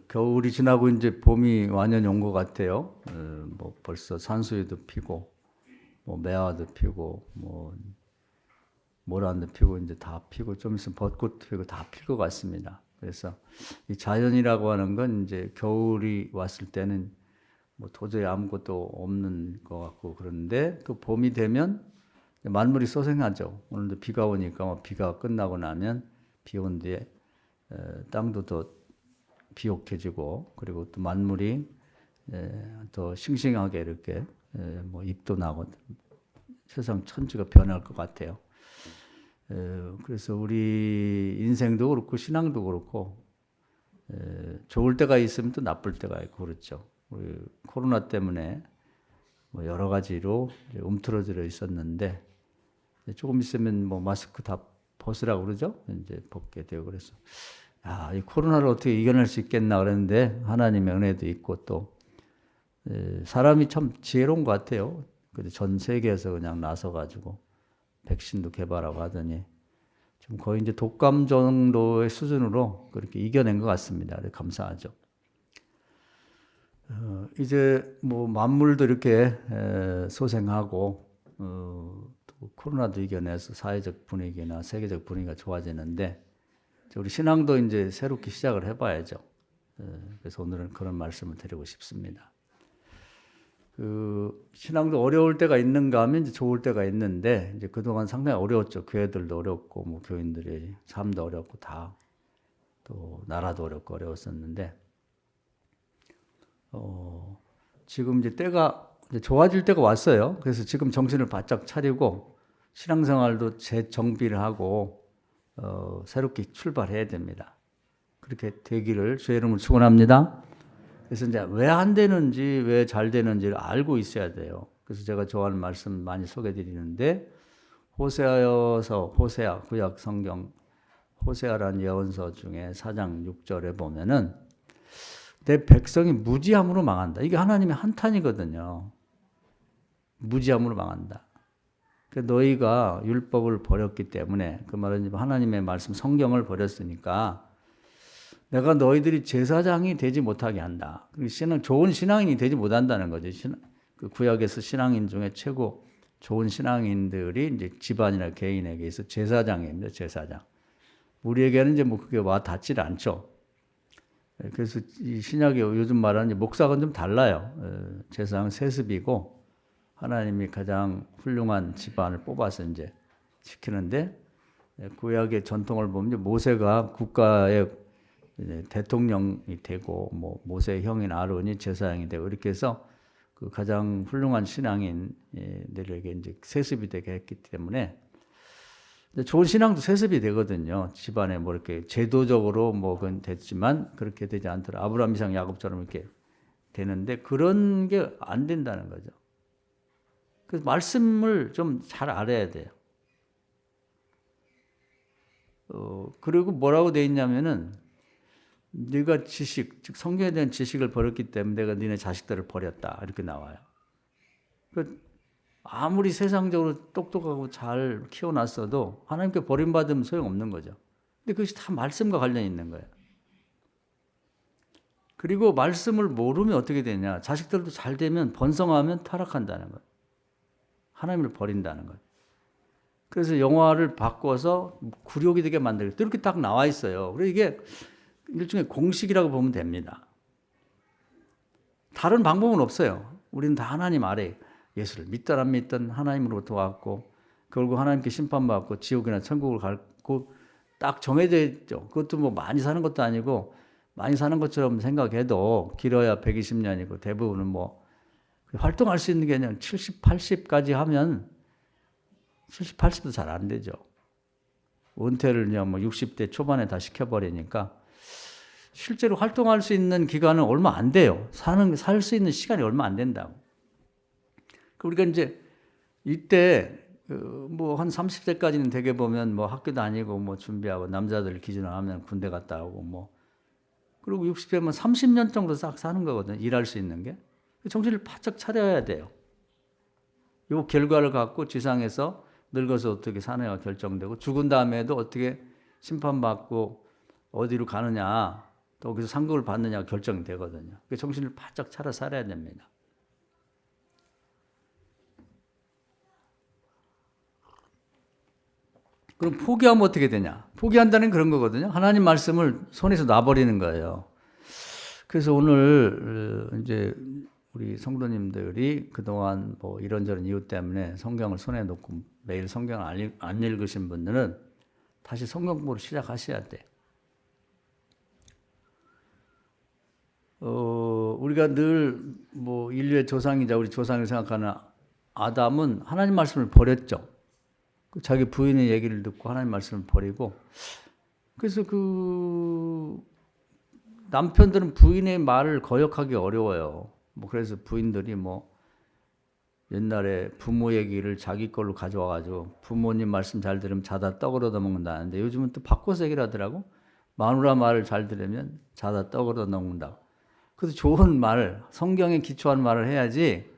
겨울이 지나고 이제 봄이 완연히 온 것 같아요. 뭐 벌써 산수유도 피고, 뭐 매화도 피고, 뭐 모란도 피고 이제 다 피고 좀 있으면 벚꽃도 피고 다 필 것 같습니다. 그래서 이 자연이라고 하는 건 이제 겨울이 왔을 때는 뭐 도저히 아무것도 없는 것 같고 그런데 그 봄이 되면 만물이 소생하죠. 오늘도 비가 오니까 비가 끝나고 나면 비 온 뒤에 땅도 더 비옥해지고 그리고 또 만물이 더 싱싱하게 이렇게 뭐 잎도 나고 세상 천지가 변할 것 같아요. 그래서 우리 인생도 그렇고 신앙도 그렇고 좋을 때가 있으면 또 나쁠 때가 있고 그렇죠. 우리 코로나 때문에 뭐 여러 가지로 움츠러져 있었는데 조금 있으면 뭐 마스크 다 벗으라고 그러죠. 이제 벗게 되고 그래서 이 코로나를 어떻게 이겨낼 수 있겠나 그랬는데 하나님의 은혜도 있고 또 사람이 참 지혜로운 것 같아요. 그래서 전 세계에서 그냥 나서 가지고 백신도 개발하고 하더니 좀 거의 이제 독감 정도의 수준으로 그렇게 이겨낸 것 같습니다. 감사하죠. 이제 뭐 만물도 이렇게 소생하고 또 코로나도 이겨내서 사회적 분위기나 세계적 분위기가 좋아지는데 우리 신앙도 이제 새롭게 시작을 해봐야죠. 그래서 오늘은 그런 말씀을 드리고 싶습니다. 신앙도 어려울 때가 있는가 하면 이제 좋을 때가 있는데 이제 그동안 상당히 어려웠죠. 교회들도 어렵고 뭐 교인들의 삶도 어렵고 다 또 나라도 어렵고 어려웠었는데 지금 이제 때가 이제 좋아질 때가 왔어요. 그래서 지금 정신을 바짝 차리고 신앙생활도 재정비를 하고 새롭게 출발해야 됩니다. 그렇게 되기를 주의 이름으로 축원합니다. 그래서 이제 왜 안 되는지 왜 잘 되는지를 알고 있어야 돼요. 그래서 제가 좋아하는 말씀 많이 소개드리는데 호세아 구약 성경 호세아라는 예언서 중에 4장 6절에 보면은 내 백성이 무지함으로 망한다. 이게 하나님의 한탄이거든요. 무지함으로 망한다. 너희가 율법을 버렸기 때문에 그 말은 하나님의 말씀 성경을 버렸으니까 내가 너희들이 제사장이 되지 못하게 한다. 좋은 신앙인이 되지 못한다는 거죠. 그 구약에서 신앙인 중에 최고 좋은 신앙인들이 이제 집안이나 개인에게 있어 제사장입니다. 제사장. 우리에게는 이제 뭐 그게 와 닿질 않죠. 그래서 이 신약이 요즘 말하는 목사가 좀 달라요. 제사장 세습이고 하나님이 가장 훌륭한 집안을 뽑아서 이제 지키는데 구약의 전통을 보면 모세가 국가의 대통령이 되고 뭐 모세의 형인 아론이 제사장이 되고 이렇게 해서 그 가장 훌륭한 신앙인들에게 이제 세습이 되게 했기 때문에 좋은 신앙도 세습이 되거든요. 집안에 뭐 이렇게 제도적으로 뭐 그건 됐지만 그렇게 되지 않더라. 아브라함, 이삭, 야곱처럼 이렇게 되는데 그런 게 안 된다는 거죠. 그래서 말씀을 좀 잘 알아야 돼요. 그리고 뭐라고 돼 있냐면은 네가 지식, 즉 성경에 대한 지식을 버렸기 때문에 내가 너네 자식들을 버렸다. 이렇게 나와요. 아무리 세상적으로 똑똑하고 잘 키워놨어도 하나님께 버림받으면 소용없는 거죠. 근데 그것이 다 말씀과 관련이 있는 거예요. 그리고 말씀을 모르면 어떻게 되냐. 자식들도 잘 되면 번성하면 타락한다는 거예요. 하나님을 버린다는 거예요. 그래서 영화를 바꿔서 굴욕이 되게 만들고 또 이렇게 딱 나와 있어요. 그래서 이게 일종의 공식이라고 보면 됩니다. 다른 방법은 없어요. 우리는 다 하나님 아래 예수를 믿든 안 믿든 하나님으로부터 왔고 결국 하나님께 심판받고 지옥이나 천국을 가고 딱 정해져 있죠. 그것도 뭐 많이 사는 것도 아니고 많이 사는 것처럼 생각해도 길어야 120년이고 대부분은 뭐 활동할 수 있는 게 그냥 70, 80까지 하면 70, 80도 잘 안 되죠. 은퇴를 그냥 뭐 60대 초반에 다 시켜버리니까 실제로 활동할 수 있는 기간은 얼마 안 돼요. 살 수 있는 시간이 얼마 안 된다고. 우리가 이제 이때 뭐 한 30세까지는 되게 보면 뭐 학교 다니고 뭐 준비하고 남자들 기준으로 하면 군대 갔다 오고 뭐 그리고 60세면 30년 정도 싹 사는 거거든요. 일할 수 있는 게. 정신을 바짝 차려야 돼요. 이 결과를 갖고 지상에서 늙어서 어떻게 사느냐가 결정되고 죽은 다음에도 어떻게 심판받고 어디로 가느냐 또 거기서 상급을 받느냐가 결정되거든요. 그 정신을 바짝 차려 살아야 됩니다. 그럼 포기하면 어떻게 되냐? 포기한다는 그런 거거든요. 하나님 말씀을 손에서 놔버리는 거예요. 그래서 오늘 이제 우리 성도님들이 그동안 뭐 이런저런 이유 때문에 성경을 손에 놓고 매일 성경을 안 읽으신 분들은 다시 성경 공부를 시작하셔야 돼. 우리가 늘 뭐 인류의 조상이자 우리 조상을 생각하는 아담은 하나님 말씀을 버렸죠. 자기 부인의 얘기를 듣고 하나님 말씀을 버리고, 그래서 그 남편들은 부인의 말을 거역하기 어려워요. 뭐 그래서 부인들이 뭐 옛날에 부모 얘기를 자기 걸로 가져와가지고 부모님 말씀 잘 들으면 자다 떡을 얻어먹는다는데 요즘은 또 바꿔서 얘기를 하더라고. 마누라 말을 잘 들으면 자다 떡을 얻어먹는다. 그래서 좋은 말, 성경에 기초한 말을 해야지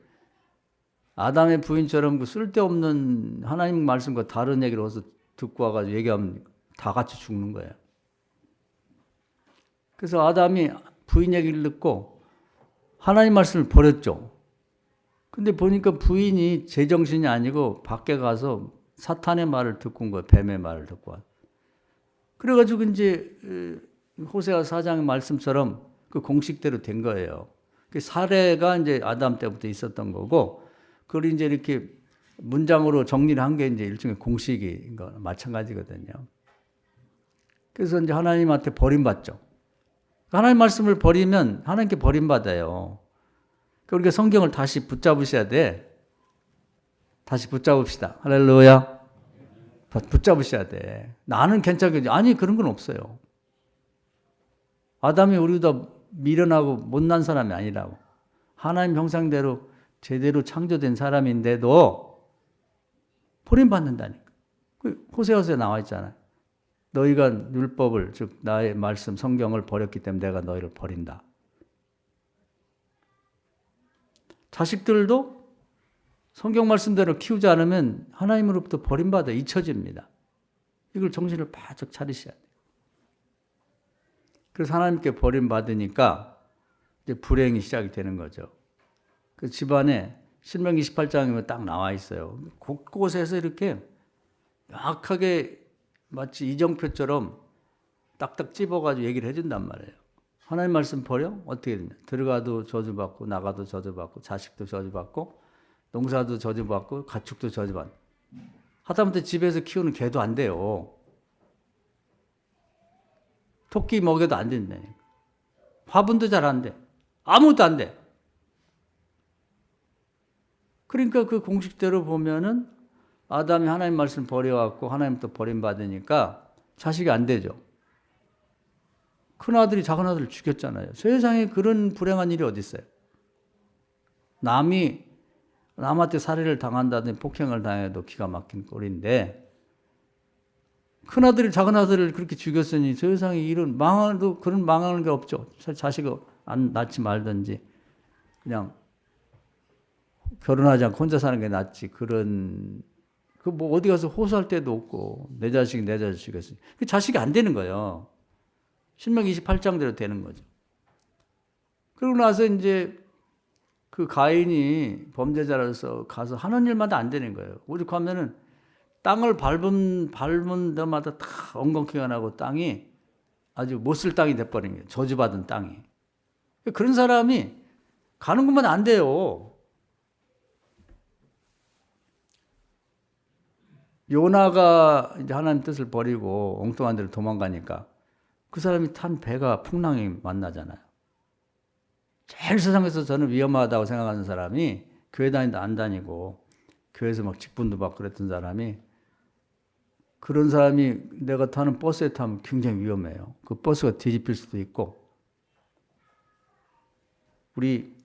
아담의 부인처럼 그 쓸데없는 하나님 말씀과 다른 얘기를 어서 듣고 와가지고 얘기하면 다 같이 죽는 거예요. 그래서 아담이 부인 얘기를 듣고 하나님 말씀을 버렸죠. 근데 보니까 부인이 제정신이 아니고 밖에 가서 사탄의 말을 듣고 온 거예요. 뱀의 말을 듣고 와. 그래가지고 이제 호세아 4장의 말씀처럼 그 공식대로 된 거예요. 그 사례가 이제 아담 때부터 있었던 거고, 그걸 이제 이렇게 문장으로 정리를 한 게 이제 일종의 공식인 거 마찬가지거든요. 그래서 이제 하나님한테 버림받죠. 하나님 말씀을 버리면 하나님께 버림받아요. 그러니까 성경을 다시 붙잡으셔야 돼. 다시 붙잡읍시다. 할렐루야. 붙잡으셔야 돼. 나는 괜찮겠지. 아니, 그런 건 없어요. 아담이 우리보다 미련하고 못난 사람이 아니라고. 하나님 형상대로 제대로 창조된 사람인데도 버림받는다니까. 호세아서에 나와 있잖아요. 너희가 율법을, 즉 나의 말씀 성경을 버렸기 때문에 내가 너희를 버린다. 자식들도 성경 말씀대로 키우지 않으면 하나님으로부터 버림받아 잊혀집니다. 이걸 정신을 바짝 차리셔야 돼요. 그래서 하나님께 버림받으니까 이제 불행이 시작이 되는 거죠. 그 집안에 신명기 28장이면 딱 나와 있어요. 곳곳에서 이렇게 약하게 마치 이정표처럼 딱딱 찝어가지고 얘기를 해준단 말이에요. 하나님 말씀 버려? 어떻게 되냐? 들어가도 저주받고 나가도 저주받고 자식도 저주받고 농사도 저주받고 가축도 저주받고 하다못해 집에서 키우는 개도 안 돼요. 토끼 먹여도 안 된다니까. 화분도 잘 안 돼. 아무것도 안 돼. 그러니까 그 공식대로 보면은 아담이 하나님 말씀 버려갖고 하나님부터 버림받으니까 자식이 안 되죠. 큰아들이 작은아들을 죽였잖아요. 세상에 그런 불행한 일이 어디 있어요. 남한테 살해를 당한다든지 폭행을 당해도 기가 막힌 꼴인데 큰아들이 작은아들을 그렇게 죽였으니 세상에 이런 망한도 그런 망하는 게 없죠. 자식을 안 낳지 말든지 그냥 결혼하지 않고 혼자 사는 게 낫지. 그런 그 뭐 어디 가서 호소할 데도 없고 내 자식이었으니 그 자식이 안 되는 거예요. 신명기 28장대로 되는 거죠. 그러고 나서 이제 그 가인이 범죄자라서 가서 하는 일마다 안 되는 거예요. 오직 가면은 땅을 밟은 데마다 다 엉겅퀴가 나고 땅이 아주 못 쓸 땅이 돼버린 거예요. 저주받은 땅이. 그런 사람이 가는 것만 안 돼요. 요나가 이제 하나님 뜻을 버리고 엉뚱한 데로 도망가니까 그 사람이 탄 배가 풍랑이 만나잖아요. 제일 세상에서 저는 위험하다고 생각하는 사람이 교회 다니도 안 다니고 교회에서 막 직분도 받고 그랬던 사람이 그런 사람이 내가 타는 버스에 타면 굉장히 위험해요. 그 버스가 뒤집힐 수도 있고 우리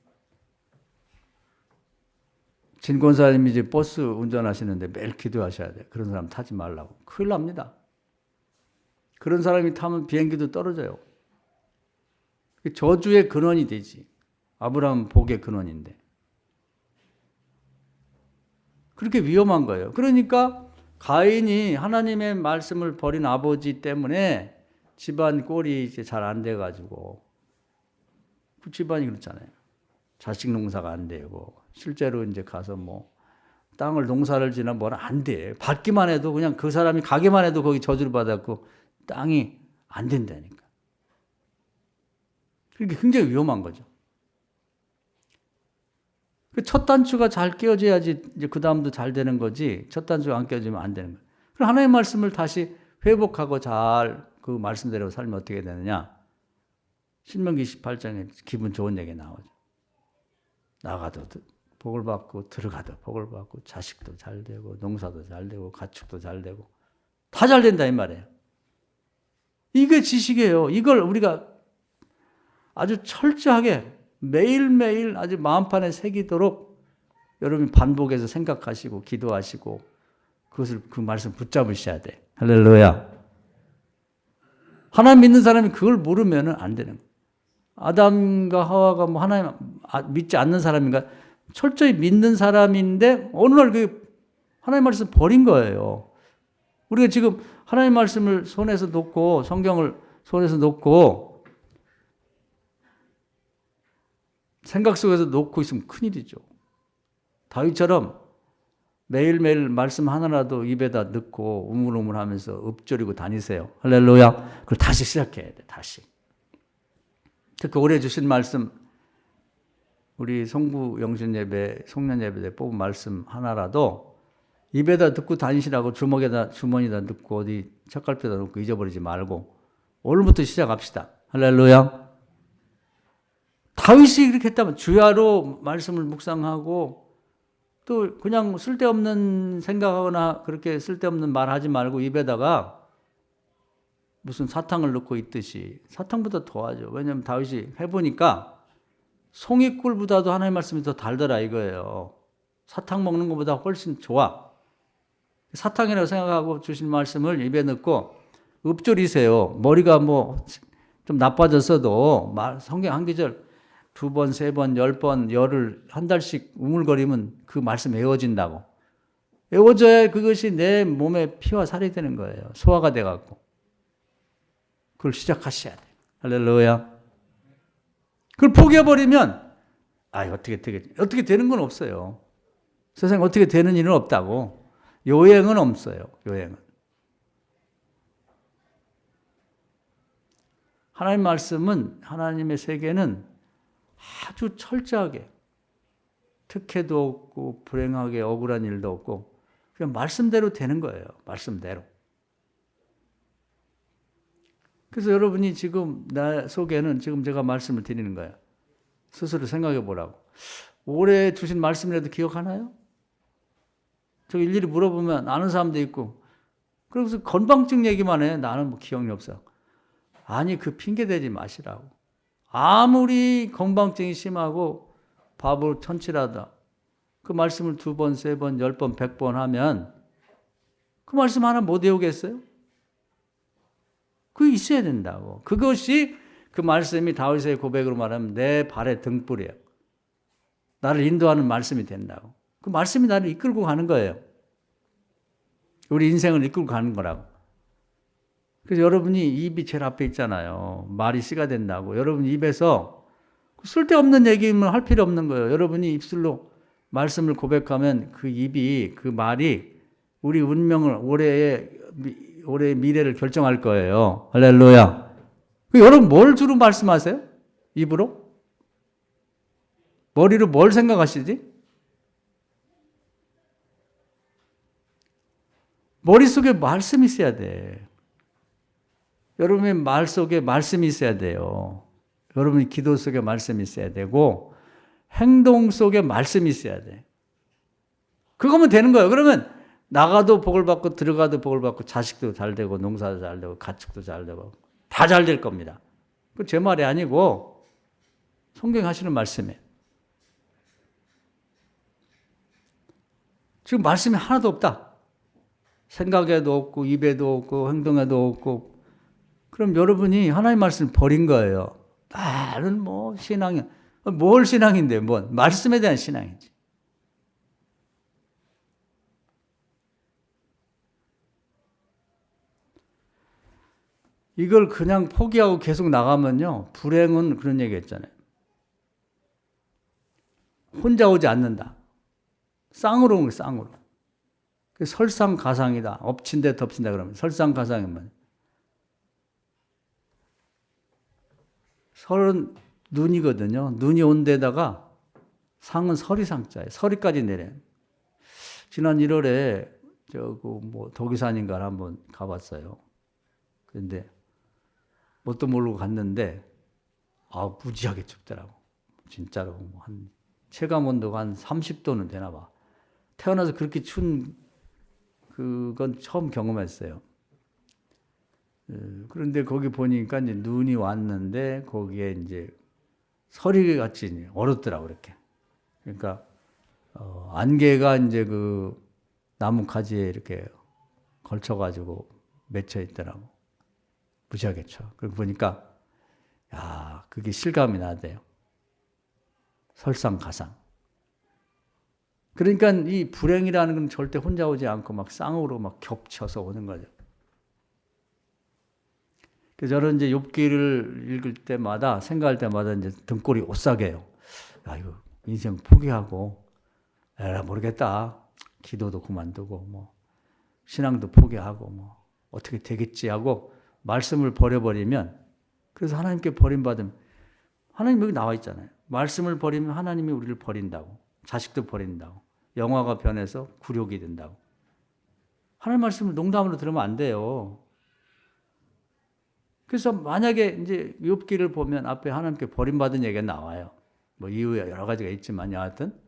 진 권사님이 이제 버스 운전하시는데 매일 기도하셔야 돼요. 그런 사람 타지 말라고. 큰일 납니다. 그런 사람이 타면 비행기도 떨어져요. 저주의 근원이 되지. 아브라함 복의 근원인데. 그렇게 위험한 거예요. 그러니까 가인이 하나님의 말씀을 버린 아버지 때문에 집안 꼴이 이제 잘 안 돼가지고 그 집안이 그렇잖아요. 자식 농사가 안 되고 실제로 이제 가서 뭐 땅을 농사를 지나 뭐는 안 돼. 받기만 해도 그냥 그 사람이 가기만 해도 거기 저주를 받았고 땅이 안 된다니까. 그게 굉장히 위험한 거죠. 그 첫 단추가 잘 끼워져야지 이제 그 다음도 잘 되는 거지. 첫 단추가 안 끼워지면 안 되는 거예요. 그럼 하나님의 말씀을 다시 회복하고 잘 그 말씀대로 살면 어떻게 되느냐? 신명기 28장에 기분 좋은 얘기 나오죠. 나가도 복을 받고 들어가도 복을 받고 자식도 잘 되고 농사도 잘 되고 가축도 잘 되고 다 잘 된다 이 말이에요. 이게 지식이에요. 이걸 우리가 아주 철저하게 매일매일 아주 마음판에 새기도록 여러분이 반복해서 생각하시고 기도하시고 그것을 그 말씀 붙잡으셔야 돼. 할렐루야. 하나님 믿는 사람이 그걸 모르면 안 되는 거예요. 아담과 하와가 뭐 하나님 믿지 않는 사람인가? 철저히 믿는 사람인데 어느 날 그 하나님 말씀 버린 거예요. 우리가 지금 하나님 말씀을 손에서 놓고 성경을 손에서 놓고 생각 속에서 놓고 있으면 큰일이죠. 다윗처럼 매일매일 말씀 하나라도 입에다 넣고 우물우물하면서 읊조리고 다니세요. 할렐루야. 그걸 다시 시작해야 돼. 다시. 특히 올해 주신 말씀 우리 성부 영신 예배, 송년 예배 때 뽑은 말씀 하나라도 입에다 넣고 다니시라고 주머니에다 넣고 어디 책갈피에다 넣고 잊어버리지 말고 오늘부터 시작합시다. 할렐루야. 다윗이 그렇게 했다면 주야로 말씀을 묵상하고 또 그냥 쓸데없는 생각하거나 그렇게 쓸데없는 말 하지 말고 입에다가 무슨 사탕을 넣고 있듯이 사탕보다 더하죠. 왜냐하면 다윗이 해보니까 송이꿀보다도 하나님의 말씀이 더 달더라 이거예요. 사탕 먹는 것보다 훨씬 좋아. 사탕이라고 생각하고 주신 말씀을 입에 넣고 읊조리세요. 머리가 뭐 좀 나빠졌어도 성경 한 구절 2번, 3번, 10번, 열흘, 한 달씩 우물거리면 그 말씀 외워진다고. 외워져야 그것이 내 몸에 피와 살이 되는 거예요. 소화가 돼갖고. 그걸 시작하셔야 돼요. 할렐루야. 그걸 포기해버리면, 어떻게 되는 건 없어요. 세상에 어떻게 되는 일은 없다고. 요행은 없어요. 요행은. 하나님 말씀은, 하나님의 세계는 아주 철저하게 특혜도 없고 불행하게 억울한 일도 없고 그냥 말씀대로 되는 거예요. 말씀대로. 그래서 여러분이 지금 나 속에는 지금 제가 말씀을 드리는 거예요. 스스로 생각해 보라고. 올해 주신 말씀이라도 기억하나요? 저 일일이 물어보면 아는 사람도 있고 그래서 건방증 얘기만 해. 나는 뭐 기억이 없어. 아니 그 핑계 대지 마시라고. 아무리 건방증이 심하고 바보 천치라다. 그 말씀을 2번, 3번, 10번, 100번 하면 그 말씀 하나 못 외우겠어요? 그게 있어야 된다고. 그것이 그 말씀이 다윗의 고백으로 말하면 내 발의 등불이에요. 나를 인도하는 말씀이 된다고. 그 말씀이 나를 이끌고 가는 거예요. 우리 인생을 이끌고 가는 거라고. 그래서 여러분이 입이 제일 앞에 있잖아요. 말이 씨가 된다고. 여러분 입에서 쓸데없는 얘기면 할 필요 없는 거예요. 여러분이 입술로 말씀을 고백하면 그 입이, 그 말이 우리 운명을, 올해의 미래를 결정할 거예요. 할렐루야. 여러분 뭘 주로 말씀하세요? 입으로? 머리로 뭘 생각하시지? 머릿속에 말씀이 있어야 돼. 여러분의 말 속에 말씀이 있어야 돼요. 여러분의 기도 속에 말씀이 있어야 되고 행동 속에 말씀이 있어야 돼. 그거면 되는 거예요. 그러면 나가도 복을 받고 들어가도 복을 받고 자식도 잘 되고 농사도 잘 되고 가축도 잘 되고 다 잘 될 겁니다. 그 제 말이 아니고 성경 하시는 말씀이에요. 지금 말씀이 하나도 없다. 생각에도 없고 입에도 없고 행동에도 없고 그럼 여러분이 하나님 말씀을 버린 거예요. 나는 뭐 신앙이 뭘 신앙인데 뭔 말씀에 대한 신앙이지. 이걸 그냥 포기하고 계속 나가면요. 불행은 그런 얘기 했잖아요. 혼자 오지 않는다. 쌍으로 오는 거예요, 쌍으로. 설상가상이다. 엎친 데 덮친다 그러면 설상가상이면 설은 눈이거든요. 눈이 온 데다가 상은 서리상자예요. 서리까지 내려요. 지난 1월에 도기산인가 한번 가봤어요. 그런데 뭣도 모르고 갔는데 무지하게 춥더라고. 진짜로 한 체감 온도가 한 30도는 되나 봐. 태어나서 그렇게 추운 그건 처음 경험했어요. 그런데 거기 보니까 이제 눈이 왔는데 거기에 이제 서리 같이 얼었더라고 그렇게. 그러니까 안개가 이제 그 나무 가지에 이렇게 걸쳐가지고 맺혀 있더라고. 무지하게 쳐. 그리고 보니까 그게 실감이 나대요. 설상가상. 그러니까 이 불행이라는 건 절대 혼자 오지 않고 막 쌍으로 막 겹쳐서 오는 거죠. 그래서 저는 이제 욥기를 읽을 때마다 생각할 때마다 이제 등골이 오싹해요. 이거 인생 포기하고 에라 모르겠다. 기도도 그만두고 뭐 신앙도 포기하고 뭐 어떻게 되겠지 하고 말씀을 버려버리면 그래서 하나님께 버림받으면 하나님 여기 나와 있잖아요. 말씀을 버리면 하나님이 우리를 버린다고. 자식도 버린다고. 영화가 변해서 굴욕이 된다고. 하나님 말씀을 농담으로 들으면 안 돼요. 그래서 만약에 이제 욥기를 보면 앞에 하나님께 버림받은 얘기가 나와요. 뭐 이유에 여러 가지가 있지만 여하튼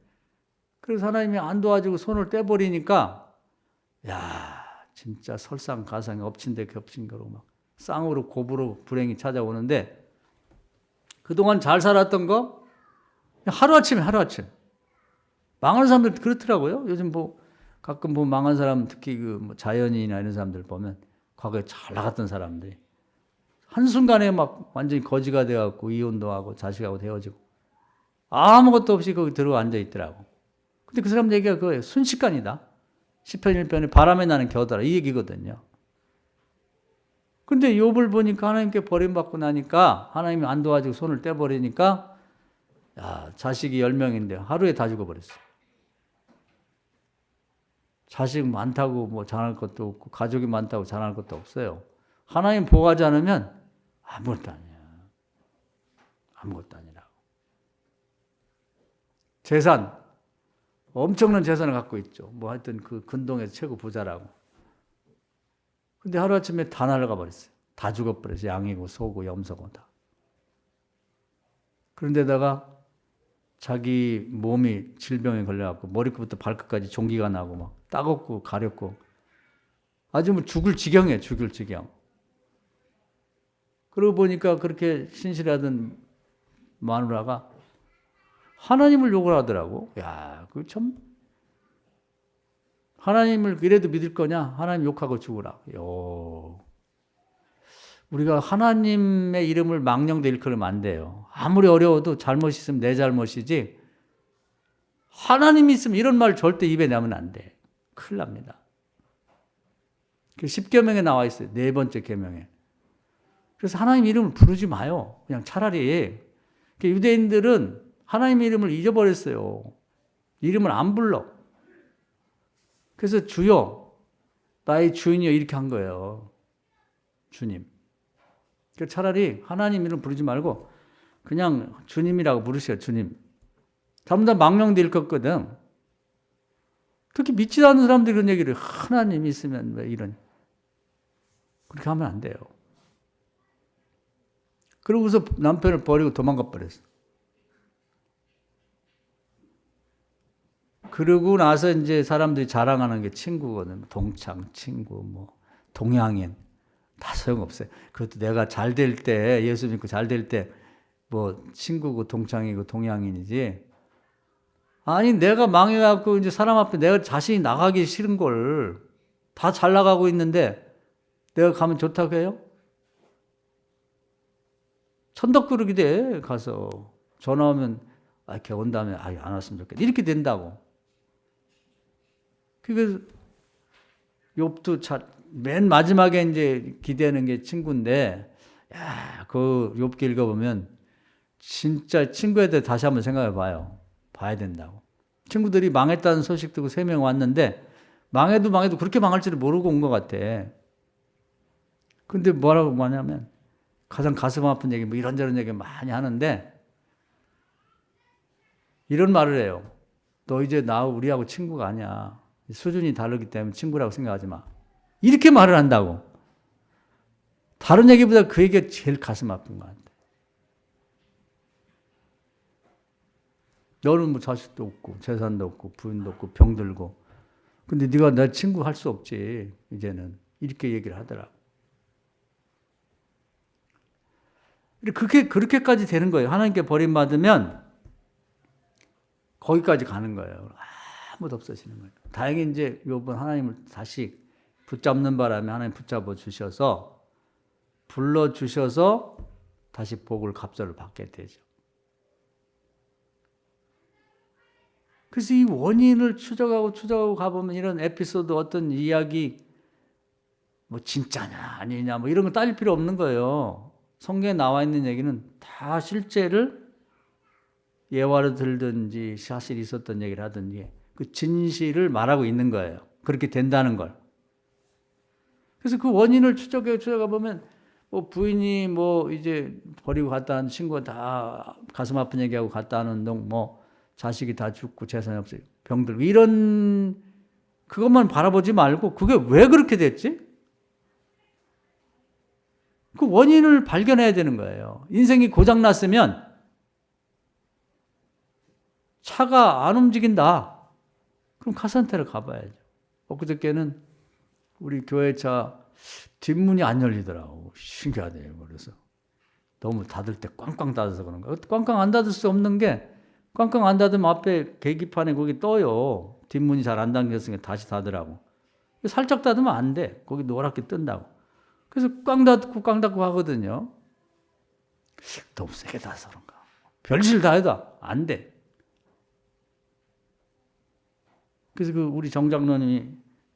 그래서 하나님이 안 도와주고 손을 떼버리니까 진짜 설상가상에 엎친 데 겹친 거로 막 쌍으로 곱으로 불행이 찾아오는데 그동안 잘 살았던 거 하루아침에 망하는 사람들 그렇더라고요. 요즘 가끔 망한 사람 특히 자연인이나 이런 사람들 보면 과거에 잘 나갔던 사람들이 한순간에 막 완전히 거지가 되어갖고 이혼도 하고 자식하고 헤어지고 아무것도 없이 거기 들어 앉아 있더라고. 근데 그 사람 얘기가 그거예요. 순식간이다. 시편 1편에 바람에 나는 겨더라. 이 얘기거든요. 근데 욥을 보니까 하나님께 버림받고 나니까 하나님이 안 도와주고 손을 떼버리니까 자식이 10명인데 하루에 다 죽어버렸어. 자식 많다고 잘할 것도 없고 가족이 많다고 잘할 것도 없어요. 하나님 보호하지 않으면 아무것도 아니야. 아무것도 아니라고. 재산, 엄청난 재산을 갖고 있죠. 하여튼 그 근동에서 최고 부자라고. 근데 하루아침에 다 날아가 버렸어요. 다 죽어버렸어요. 양이고 소고 염소고 다. 그런데다가 자기 몸이 질병에 걸려갖고 머리끝부터 발끝까지 종기가 나고 막 따갑고 가렵고 아주 죽을 지경이에요. 죽을 지경. 그러고 보니까 그렇게 신실하던 마누라가 하나님을 욕을 하더라고. 그 참 하나님을 이래도 믿을 거냐? 하나님 욕하고 죽으라. 우리가 하나님의 이름을 망령되 일컬으면 안 돼요. 아무리 어려워도 잘못이 있으면 내 잘못이지 하나님이 있으면 이런 말 절대 입에 내면 안 돼. 큰일 납니다. 10계명에 나와 있어요. 4번째 계명에. 그래서 하나님 이름을 부르지 마요. 그냥 차라리. 유대인들은 하나님 이름을 잊어버렸어요. 이름을 안 불러. 그래서 주여, 나의 주인이여 이렇게 한 거예요. 주님. 차라리 하나님 이름 부르지 말고 그냥 주님이라고 부르세요. 주님. 전부 다 망령돼 읽었거든. 특히 믿지 않는 사람들이 그런 얘기를 하나님이 있으면 왜 이런. 그렇게 하면 안 돼요. 그러고서 남편을 버리고 도망가 버렸어. 그러고 나서 이제 사람들이 자랑하는 게 친구거든. 동창, 친구, 동양인. 다 소용없어요. 그것도 내가 잘 될 때, 예수 믿고 잘 될 때, 친구고 동창이고 동양인이지. 아니, 내가 망해갖고 이제 사람 앞에 내가 자신이 나가기 싫은 걸 다 잘 나가고 있는데 내가 가면 좋다고 해요? 천덕꾸러기 돼, 가서. 전화 오면, 걔 온다면, 안 왔으면 좋겠다. 이렇게 된다고. 그게 욥도 맨 마지막에 이제 기대하는 게 친구인데, 야, 그 욥기 읽어보면 진짜 친구에 대해 다시 한번 생각해 봐요. 봐야 된다고. 친구들이 망했다는 소식 듣고 3명 왔는데, 망해도 그렇게 망할 줄을 모르고 온 것 같아. 근데 뭐라고 하냐면, 가장 가슴 아픈 얘기, 뭐 이런저런 얘기 많이 하는데, 이런 말을 해요. 너 이제 우리하고 친구가 아니야. 수준이 다르기 때문에 친구라고 생각하지 마. 이렇게 말을 한다고. 다른 얘기보다 그 얘기가 제일 가슴 아픈 것 같아. 너는 뭐 자식도 없고 재산도 없고 부인도 없고 병들고 근데 네가 내 친구 할 수 없지 이제는 이렇게 얘기를 하더라고. 그렇게까지 되는 거예요. 하나님께 버림받으면 거기까지 가는 거예요. 아무도 없어지는 거예요. 다행히 이제 이번 하나님을 다시 붙잡는 바람에 하나님 붙잡아 주셔서 불러 주셔서 다시 복을 갑절을 받게 되죠. 그래서 이 원인을 추적하고 가보면 이런 에피소드 어떤 이야기 뭐 진짜냐 아니냐 뭐 이런 거 따질 필요 없는 거예요. 성경에 나와 있는 얘기는 다 실제를 예화로 들든지 사실이 있었던 얘기를 하든지 그 진실을 말하고 있는 거예요. 그렇게 된다는 걸. 그래서 그 원인을 추적해 보면 뭐 부인이 뭐 이제 버리고 갔다 한 친구가 다 가슴 아픈 얘기하고 갔다 하는 동 뭐 자식이 다 죽고 재산이 없어요. 병들고 이런 그것만 바라보지 말고 그게 왜 그렇게 됐지? 그 원인을 발견해야 되는 거예요. 인생이 고장 났으면 차가 안 움직인다. 그럼 카센터를 가봐야죠. 엊그저께는 우리 교회 차 뒷문이 안 열리더라고. 신기하대요. 그래서 너무 닫을 때 꽝꽝 닫아서 그런가. 꽝꽝 안 닫을 수 없는 게 꽝꽝 안 닫으면 앞에 계기판에 거기 떠요. 뒷문이 잘 안 당겼으니까 다시 닫으라고. 살짝 닫으면 안 돼. 거기 노랗게 뜬다고. 그래서 꽝 닫고 하거든요. 너무 세게 닫아서 그런가. 별짓을 다 해도 안 돼. 그래서 우리 정장로님이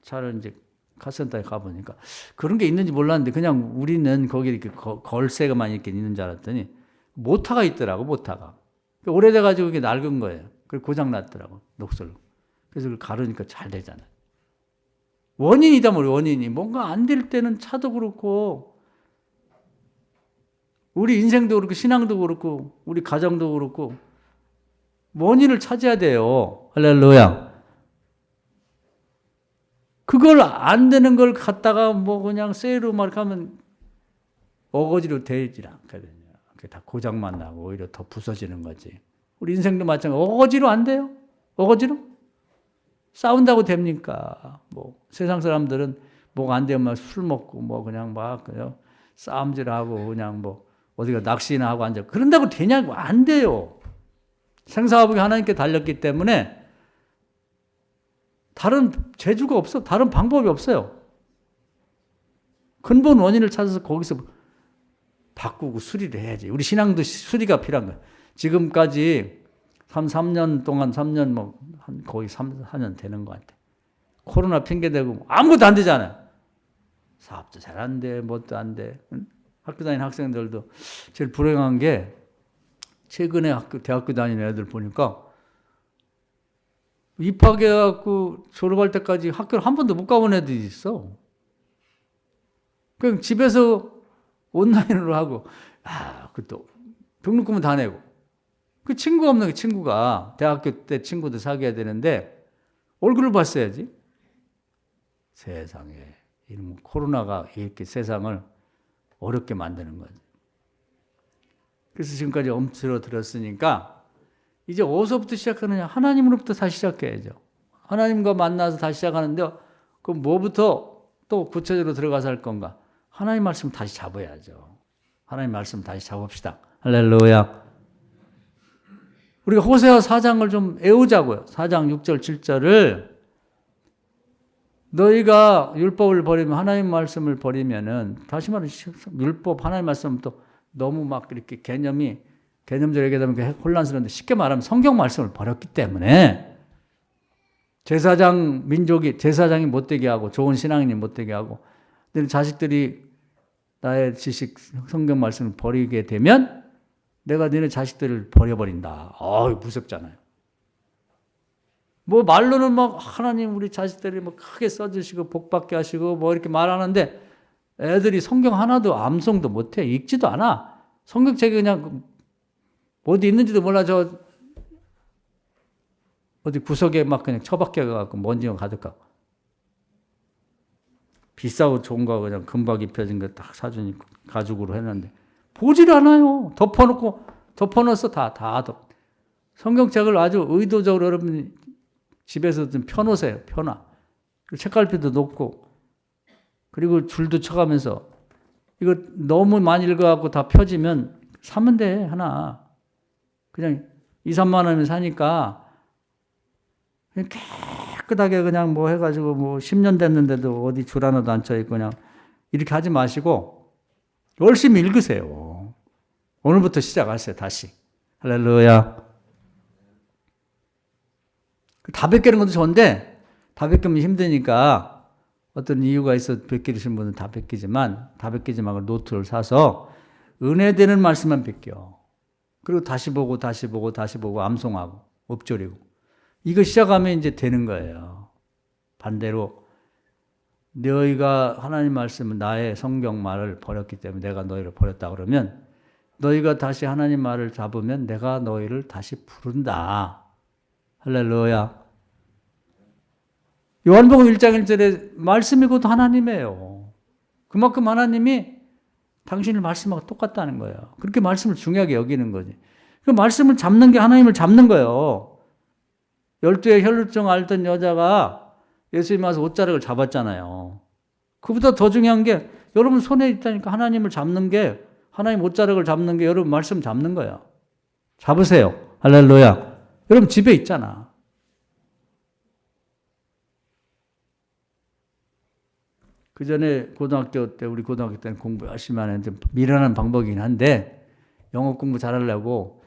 차를 이제 카센터에 가보니까 그런 게 있는지 몰랐는데 그냥 우리는 거기 이렇게 걸쇠가만 이렇게 있는 줄 알았더니 모터가 있더라고, 모터가. 오래돼가지고 이게 낡은 거예요. 그래서 고장났더라고, 녹슬고. 그래서 그걸 가르니까 잘 되잖아요. 원인이다, 원인이. 뭔가 안 될 때는 차도 그렇고, 우리 인생도 그렇고, 신앙도 그렇고, 우리 가정도 그렇고, 원인을 찾아야 돼요. 할렐루야. 그걸 안 되는 걸 갖다가 뭐 그냥 쎄로 막 하면 어거지로 되질 않거든요. 다 고장만 나고 오히려 더 부서지는 거지. 우리 인생도 마찬가지로 어거지로 안 돼요. 어거지로 싸운다고 됩니까? 뭐 세상 사람들은 뭐가 안 되면 술 먹고 뭐 그냥 막 그냥 싸움질하고 그냥 뭐 어디가 낚시나 하고 앉아. 그런다고 되냐고 안 돼요. 생사화복이 하나님께 달렸기 때문에 다른 재주가 없어. 다른 방법이 없어요. 근본 원인을 찾아서 거기서 바꾸고 수리를 해야지. 우리 신앙도 수리가 필요한 거예요. 지금까지 3년 동안 3년 뭐 거의 4년 되는 것 같아. 코로나 핑계대고 아무것도 안 되잖아요. 사업도 잘 안 돼. 뭣도 안 돼. 학교 다니는 학생들도 제일 불행한 게 최근에 대학교 다니는 애들 보니까 입학해갖고 졸업할 때까지 학교를 한 번도 못 가본 애들이 있어. 그냥 집에서 온라인으로 하고, 그것도 등록금은 다 내고. 그 친구 없는 그 친구가 대학교 때 친구도 사귀어야 되는데 얼굴을 봤어야지. 세상에. 이런 코로나가 이렇게 세상을 어렵게 만드는 거지. 그래서 지금까지 엄지로 들었으니까 이제 어디서부터 시작하느냐? 하나님으로부터 다시 시작해야죠. 하나님과 만나서 다시 시작하는데 그럼 뭐부터 또 구체적으로 들어가서 할 건가? 하나님 말씀 다시 잡아야죠. 하나님 말씀 다시 잡읍시다. 할렐루야. 우리가 호세아 4장을 좀 외우자고요. 4장 6절 7절을 너희가 율법을 버리면 하나님 말씀을 버리면은 다시 말해 율법 하나님 말씀 또 너무 막 이렇게 개념적으로 얘기하면 혼란스러운데 쉽게 말하면 성경 말씀을 버렸기 때문에 제사장이 못되게 하고 좋은 신앙인이 못되게 하고 내 자식들이 나의 지식, 성경 말씀을 버리게 되면 내가 너네 자식들을 버려버린다. 무섭잖아요. 뭐 말로는 막 하나님 우리 자식들이 뭐 크게 써주시고 복받게 하시고 뭐 이렇게 말하는데 애들이 성경 하나도 암송도 못해. 읽지도 않아. 성경책이 그냥 어디 있는지도 몰라. 저 어디 구석에 막 그냥 처박혀 갖고 먼지가 가득하고. 비싸고 좋은 거 그냥 금박 입혀진 거 딱 사주니 가죽으로 했는데 보질 않아요. 덮어놓았어. 다. 성경책을 아주 의도적으로 여러분 집에서 좀 펴놓으세요. 펴놔. 책갈피도 놓고 그리고 줄도 쳐가면서 이거 너무 많이 읽어갖고 다 펴지면 사면 돼. 하나. 그냥 2, 3만 원이면 사니까 그냥 깨끗하게 그냥 뭐 해가지고 뭐 10년 됐는데도 어디 줄 하나도 안 쳐있고 그냥 이렇게 하지 마시고 열심히 읽으세요. 오늘부터 시작하세요. 다시. 할렐루야. 다 베끼는 것도 좋은데 다 베끼면 힘드니까 어떤 이유가 있어 베끼시는 분은 다 베끼지만 다 베끼지 말고 노트를 사서 은혜되는 말씀만 베껴. 그리고 다시 보고 암송하고 읊조리고 이거 시작하면 이제 되는 거예요. 반대로 너희가 하나님 말씀은 나의 성경 말을 버렸기 때문에 내가 너희를 버렸다 그러면 너희가 다시 하나님 말을 잡으면 내가 너희를 다시 부른다. 할렐루야. 요한복음 1장 1절에 말씀이 곧 하나님이에요. 그만큼 하나님이 당신의 말씀하고 똑같다는 거예요. 그렇게 말씀을 중요하게 여기는 거지. 그 말씀을 잡는 게 하나님을 잡는 거예요. 12의 혈루증 앓던 여자가 예수님 와서 옷자락을 잡았잖아요. 그보다 더 중요한 게 여러분 손에 있다니까 하나님을 잡는 게 하나님 옷자락을 잡는 게 여러분 말씀 잡는 거예요. 잡으세요. 할렐루야. 여러분 집에 있잖아. 그 전에 고등학교 때 우리 고등학교 때는 공부 열심히 하는데 미련한 방법이긴 한데 영어 공부 잘하려고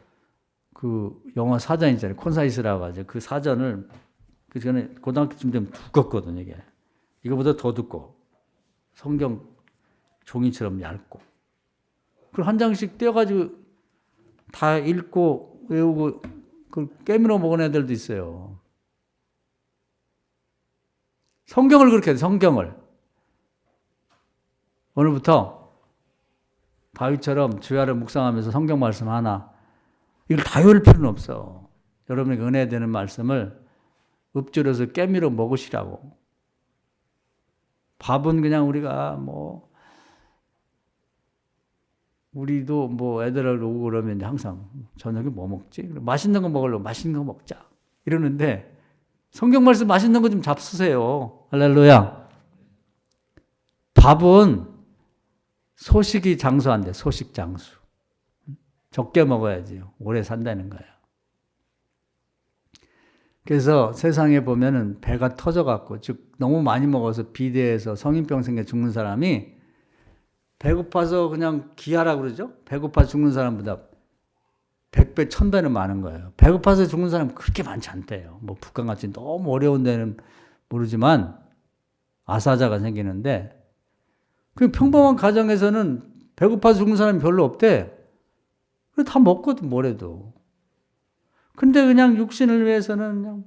그 영어 사전 있잖아요. 콘사이스라고 하죠. 그 사전을 그 전에 고등학교쯤 되면 두껍거든요. 이게 이거보다 더 두꺼워. 성경 종이처럼 얇고. 그걸 한 장씩 떼어가지고 다 읽고 외우고 그걸 깨물어 먹은 애들도 있어요. 성경을 그렇게 해요. 성경을. 오늘부터 다윗처럼 주야를 묵상하면서 성경 말씀 하나 이걸 다 외울 필요는 없어. 여러분에게 은혜 되는 말씀을 읊조려서 깨밀어 먹으시라고. 밥은 그냥 우리가 뭐 우리도 뭐 애들 오고 그러면 항상 저녁에 뭐 먹지? 맛있는 거 먹으려고 맛있는 거 먹자 이러는데 성경 말씀 맛있는 거 좀 잡수세요. 할렐루야. 밥은 소식이 장수한대. 소식 장수. 적게 먹어야지 오래 산다는 거예요. 그래서 세상에 보면은 배가 터져갖고 즉 너무 많이 먹어서 비대해서 성인병 생겨 죽는 사람이 배고파서 그냥 기하라고 그러죠. 배고파서 죽는 사람보다 100배, 1000배는 많은 거예요. 배고파서 죽는 사람은 그렇게 많지 않대요. 뭐 북한같이 너무 어려운 데는 모르지만 아사자가 생기는데 그 평범한 가정에서는 배고파서 죽는 사람이 별로 없대. 다 먹거든 뭐래도. 근데 그냥 육신을 위해서는 그냥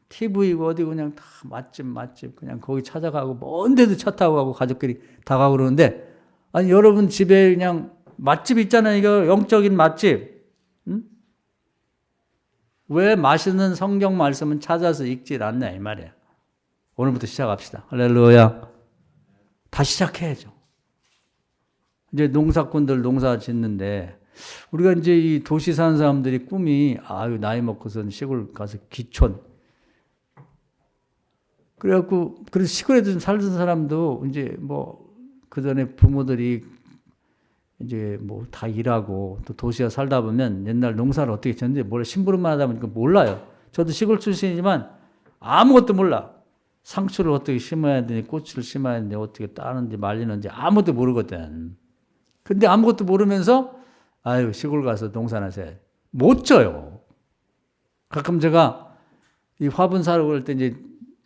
TV고 어디 그냥 다 맛집 그냥 거기 찾아가고 먼 데도 차 타고 가고 가족끼리 다 가고 그러는데 아니 여러분 집에 그냥 맛집 있잖아요. 이거 영적인 맛집. 응? 왜 맛있는 성경 말씀은 찾아서 읽질 않냐 이 말이에요. 오늘부터 시작합시다. 할렐루야. 다시 시작해야죠. 이제 농사꾼들 농사 짓는데 우리가 이제 이 도시 사는 사람들이 꿈이 아유 나이 먹고선 시골 가서 기촌. 그래갖고 그래서 시골에 좀 살던 사람도 이제 뭐 그 전에 부모들이 이제 뭐 다 일하고 또 도시에 살다 보면 옛날 농사를 어떻게 졌는지 몰라. 심부름만 하다 보니까 몰라요. 저도 시골 출신이지만 아무것도 몰라. 상추를 어떻게 심어야 되니 고추를 심어야 되니 어떻게 따는지 말리는지 아무것도 모르거든. 근데 아무것도 모르면서 아유 시골 가서 농사나 져야 못 져요. 가끔 제가 이 화분 사러 갈 때 이제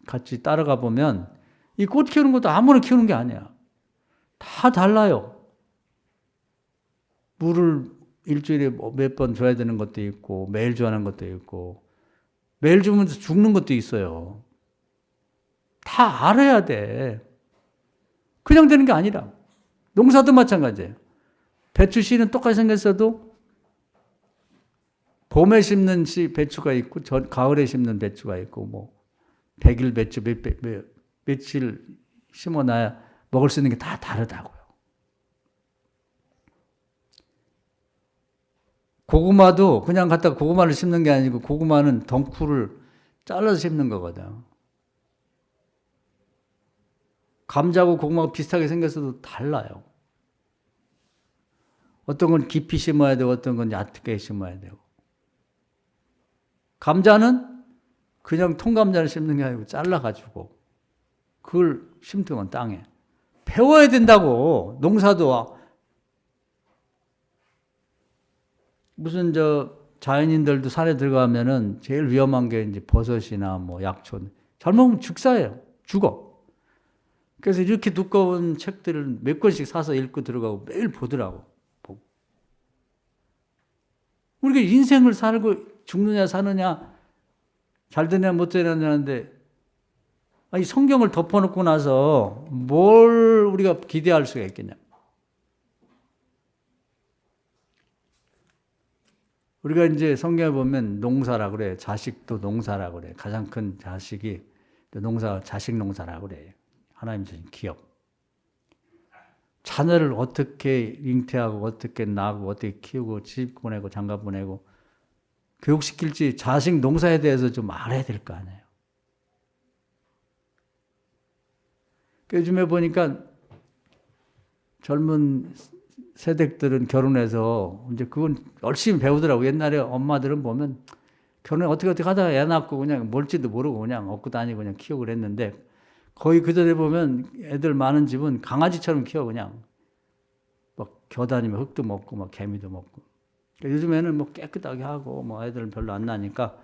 같이 따라가 보면 이 꽃 키우는 것도 아무나 키우는 게 아니야. 다 달라요. 물을 일주일에 몇 번 줘야 되는 것도 있고 매일 줘야 하는 것도 있고 매일 주면서 죽는 것도 있어요. 다 알아야 돼. 그냥 되는 게 아니라. 농사도 마찬가지예요. 배추 씨는 똑같이 생겼어도 봄에 심는 배추가 있고 가을에 심는 배추가 있고 뭐 100일 배추 며칠 심어놔야 먹을 수 있는 게 다 다르다고요. 고구마도 그냥 갖다가 고구마를 심는 게 아니고 고구마는 덩쿨을 잘라서 심는 거거든. 감자하고 고구마가 비슷하게 생겼어도 달라요. 어떤 건 깊이 심어야 되고 어떤 건 얕게 심어야 되고. 감자는 그냥 통감자를 심는 게 아니고 잘라가지고 그걸 심으면 땅에. 배워야 된다고. 농사도 무슨 자연인들도 산에 들어가면은 제일 위험한 게 이제 버섯이나 뭐 약초. 잘못하면 죽사예요. 죽어. 그래서 이렇게 두꺼운 책들을 몇 권씩 사서 읽고 들어가고 매일 보더라고. 우리가 인생을 살고 죽느냐 사느냐 잘 되냐 못 되냐는데 아니 성경을 덮어놓고 나서 뭘 우리가 기대할 수가 있겠냐. 우리가 이제 성경에 보면 농사라 그래. 자식도 농사라 그래. 가장 큰 자식이 자식 농사라 그래. 하나님 주신 기업. 자녀를 어떻게 잉태하고 어떻게 낳고 어떻게 키우고 집 보내고 장가 보내고 교육시킬지 자식 농사에 대해서 좀 알아야 될 거 아니에요. 요즘에 보니까 젊은 세대들은 결혼해서 이제 그건 열심히 배우더라고. 옛날에 엄마들은 보면 결혼 어떻게 하다가 애 낳고 그냥 뭘지도 모르고 그냥 얻고 다니고 그냥 키우고 그랬는데 거의 그 전에 보면 애들 많은 집은 강아지처럼 키워 그냥. 막 겨다니면 흙도 먹고 막 개미도 먹고. 그러니까 요즘에는 뭐 깨끗하게 하고 뭐 애들은 별로 안 나니까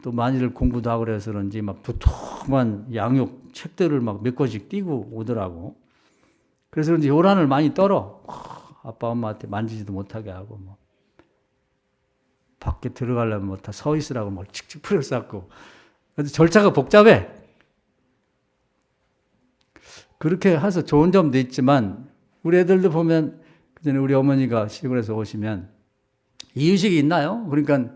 또 많이들 공부도 하고 그래서 그런지 막 두툼한 양육 책들을 막 몇 권씩 띄고 오더라고. 그래서 그런지 요란을 많이 떨어. 아빠 엄마한테 만지지도 못하게 하고 뭐 밖에 들어가려면 뭐 다 서 있으라고 막 칙칙 풀어쌌고. 그래서 절차가 복잡해. 그렇게 해서 좋은 점도 있지만 우리 애들도 보면 그전에 우리 어머니가 시골에서 오시면 이유식이 있나요? 그러니까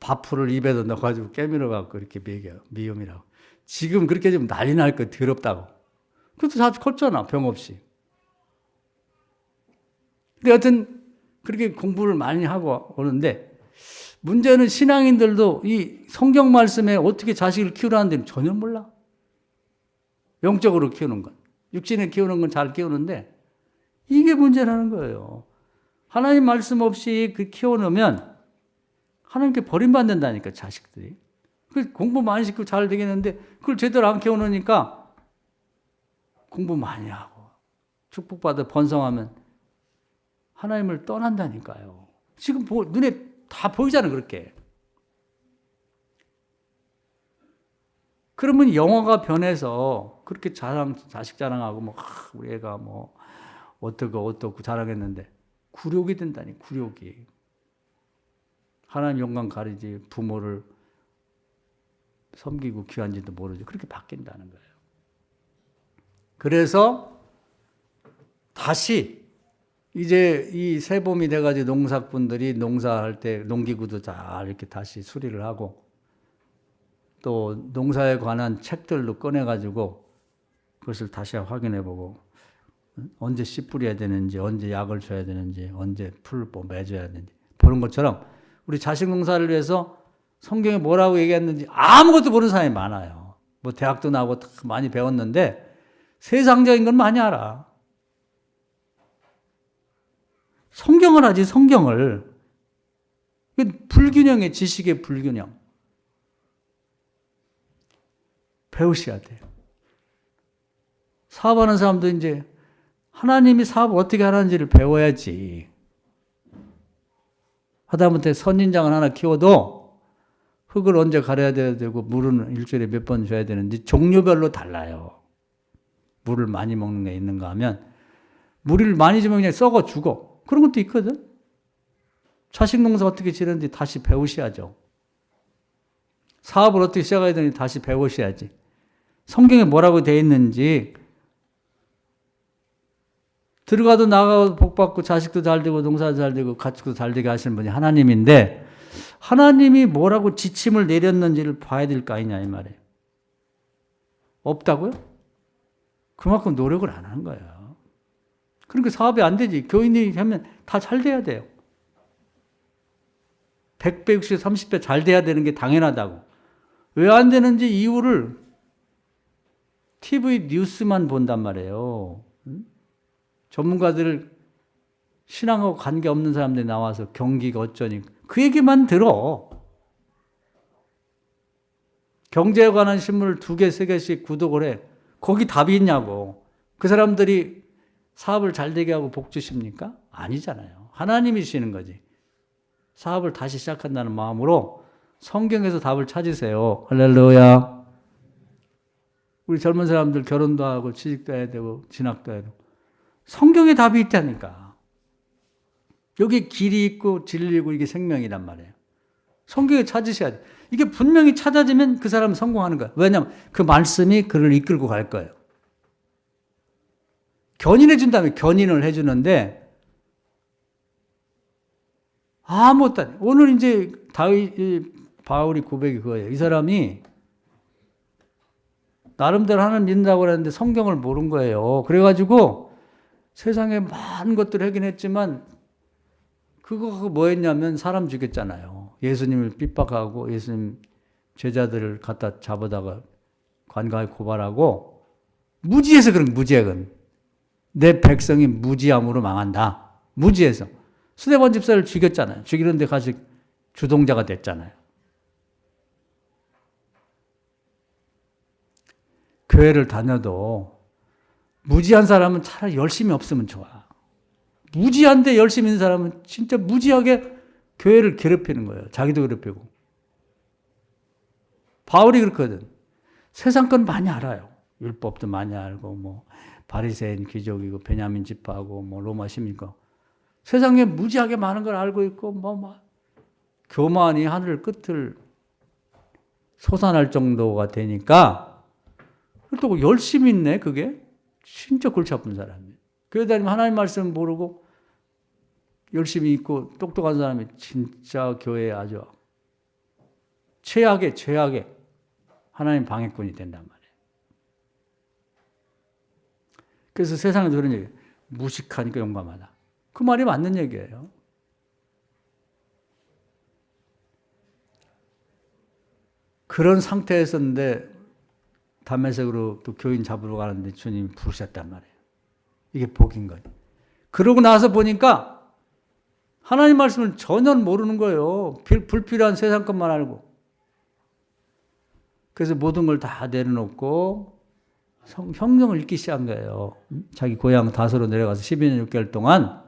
밥풀을 입에다 넣어가지고 깨밀어 갖고 이렇게 먹여요. 미음이라고. 지금 그렇게 좀 난리 날 거 더럽다고. 그것도 다 컸잖아. 병 없이. 근데 여튼 그렇게 공부를 많이 하고 오는데 문제는 신앙인들도 이 성경 말씀에 어떻게 자식을 키우라는 데는 전혀 몰라. 영적으로 키우는 건. 육신에 키우는 건 잘 키우는데 이게 문제라는 거예요. 하나님 말씀 없이 그 키워놓으면 하나님께 버림받는다니까 자식들이. 공부 많이 시키고 잘 되겠는데 그걸 제대로 안 키워놓으니까 공부 많이 하고 축복받아 번성하면 하나님을 떠난다니까요. 지금 눈에 다 보이잖아요. 그렇게. 그러면 영화가 변해서 그렇게 자식 자랑하고 뭐 우리 애가 뭐 어떻고 자랑했는데 굴욕이 된다니. 굴욕이. 하나님 영광 가리지 부모를 섬기고 귀한지도 모르지. 그렇게 바뀐다는 거예요. 그래서 다시 이제 이 새봄이 돼가지고 농사꾼들이 농사할 때 농기구도 잘 이렇게 다시 수리를 하고 또 농사에 관한 책들도 꺼내가지고 그것을 다시 확인해보고 언제 씨 뿌려야 되는지, 언제 약을 줘야 되는지, 언제 풀을 매줘야 되는지 보는 것처럼 우리 자식 농사를 위해서 성경에 뭐라고 얘기했는지 아무것도 모르는 사람이 많아요. 뭐 대학도 나오고 많이 배웠는데 세상적인 건 많이 알아. 성경을 하지, 성경을. 불균형의 지식의 불균형. 배우셔야 돼요. 사업하는 사람도 이제 하나님이 사업을 어떻게 하는지를 배워야지. 하다못해 선인장을 하나 키워도 흙을 언제 갈아야 되고 물은 일주일에 몇 번 줘야 되는지 종류별로 달라요. 물을 많이 먹는 게 있는가 하면 무리를 많이 주면 그냥 썩어 죽어. 그런 것도 있거든. 자식 농사 어떻게 지는지 다시 배우셔야죠. 사업을 어떻게 시작해야 되는지 다시 배우셔야지. 성경에 뭐라고 되어 있는지 들어가도 나가도 복받고 자식도 잘 되고 농사도 잘 되고 가축도 잘 되게 하시는 분이 하나님인데 하나님이 뭐라고 지침을 내렸는지를 봐야 될 거 아니냐 이 말이에요. 없다고요? 그만큼 노력을 안 한 거예요. 그러니까 사업이 안 되지. 교인이 하면 다 잘 돼야 돼요. 100배, 60배, 30배 잘 돼야 되는 게 당연하다고. 왜 안 되는지 이유를 TV 뉴스만 본단 말이에요. 전문가들 신앙하고 관계없는 사람들이 나와서 경기가 어쩌니 그 얘기만 들어. 경제에 관한 신문을 2개, 3개씩 구독을 해. 거기 답이 있냐고. 그 사람들이 사업을 잘 되게 하고 복 주십니까? 아니잖아요. 하나님이시는 거지. 사업을 다시 시작한다는 마음으로 성경에서 답을 찾으세요. 할렐루야. 우리 젊은 사람들 결혼도 하고 취직도 해야 되고 진학도 해야 되고 성경에 답이 있다니까. 여기 길이 있고 진리고 이게 생명이란 말이에요. 성경에 찾으셔야 돼. 이게 분명히 찾아지면 그 사람은 성공하는 거야. 왜냐하면 그 말씀이 그를 이끌고 갈 거예요. 견인해 준다면 견인을 해주는데 아무것도 안 해. 오늘 이제 바울이 고백이 그거예요. 이 사람이 나름대로 하나님 믿는다고 그랬는데 성경을 모른 거예요. 그래가지고 세상에 많은 것들을 하긴 했지만 그거 뭐 했냐면 사람 죽였잖아요. 예수님을 핍박하고 예수님 제자들을 갖다 잡아다가 관가에 고발하고 무지해서 그런 무지해건 내 백성이 무지함으로 망한다. 무지해서 스데반 집사를 죽였잖아요. 죽이는데 가서 주동자가 됐잖아요. 교회를 다녀도 무지한 사람은 차라리 열심히 없으면 좋아. 무지한데 열심히 있는 사람은 진짜 무지하게 교회를 괴롭히는 거예요. 자기도 괴롭히고. 바울이 그렇거든. 세상 건 많이 알아요. 율법도 많이 알고 뭐 바리새인 귀족이고 베냐민 지파하고 뭐 로마 시민이고 세상에 무지하게 많은 걸 알고 있고 뭐 교만이 하늘 끝을 솟아날 정도가 되니까 또 열심히 있네. 그게 진짜 골치 아픈 사람이에요. 교회 다니면 하나님 말씀 모르고 열심히 있고 똑똑한 사람이 진짜 교회에 아주 최악의 하나님 방해꾼이 된단 말이에요. 그래서 세상에도 그런 얘기예요. 무식하니까 용감하다. 그 말이 맞는 얘기예요. 그런 상태에서인데 담에색으로 또 교인 잡으러 가는데 주님이 부르셨단 말이에요. 이게 복인 거예요. 그러고 나서 보니까 하나님 말씀을 전혀 모르는 거예요. 불필요한 세상 것만 알고. 그래서 모든 걸 다 내려놓고 성경을 읽기 시작한 거예요. 자기 고향 다소로 내려가서 12년 6개월 동안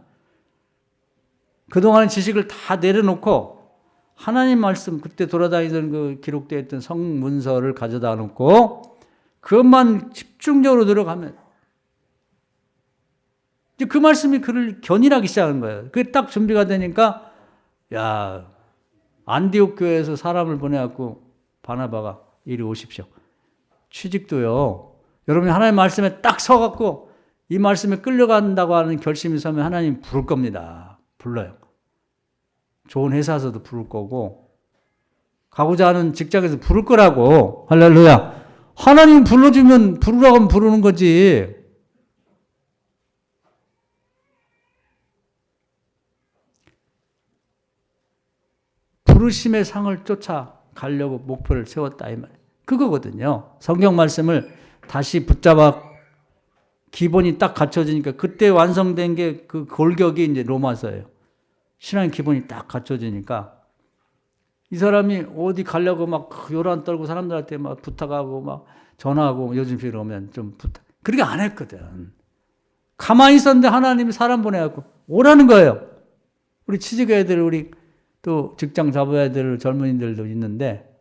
그동안의 지식을 다 내려놓고 하나님 말씀 그때 돌아다니던 그 기록되어 있던 성문서를 가져다 놓고 그것만 집중적으로 들어가면 이제 그 말씀이 그를 견인하기 시작한 거예요. 그게 딱 준비가 되니까 야 안디옥 교회에서 사람을 보내갖고 바나바가 이리 오십시오. 취직도요. 여러분이 하나님 말씀에 딱 서갖고 이 말씀에 끌려간다고 하는 결심이 서면 하나님 부를 겁니다. 불러요. 좋은 회사에서도 부를 거고 가고자 하는 직장에서 부를 거라고. 할렐루야. 하나님 불러주면 부르라고 하면 부르는 거지. 부르심의 상을 쫓아가려고 목표를 세웠다 이 말. 그거거든요. 성경 말씀을 다시 붙잡아 기본이 딱 갖춰지니까 그때 완성된 게 그 골격이 이제 로마서예요. 신앙의 기본이 딱 갖춰지니까 이 사람이 어디 가려고 막 요란 떨고 사람들한테 막 부탁하고 막 전화하고 요즘식으로 오면 좀 부탁. 그렇게 안 했거든. 가만히 있었는데 하나님이 사람 보내갖고 오라는 거예요. 우리 취직 애들, 우리 또 직장 잡아야 될 젊은이들도 있는데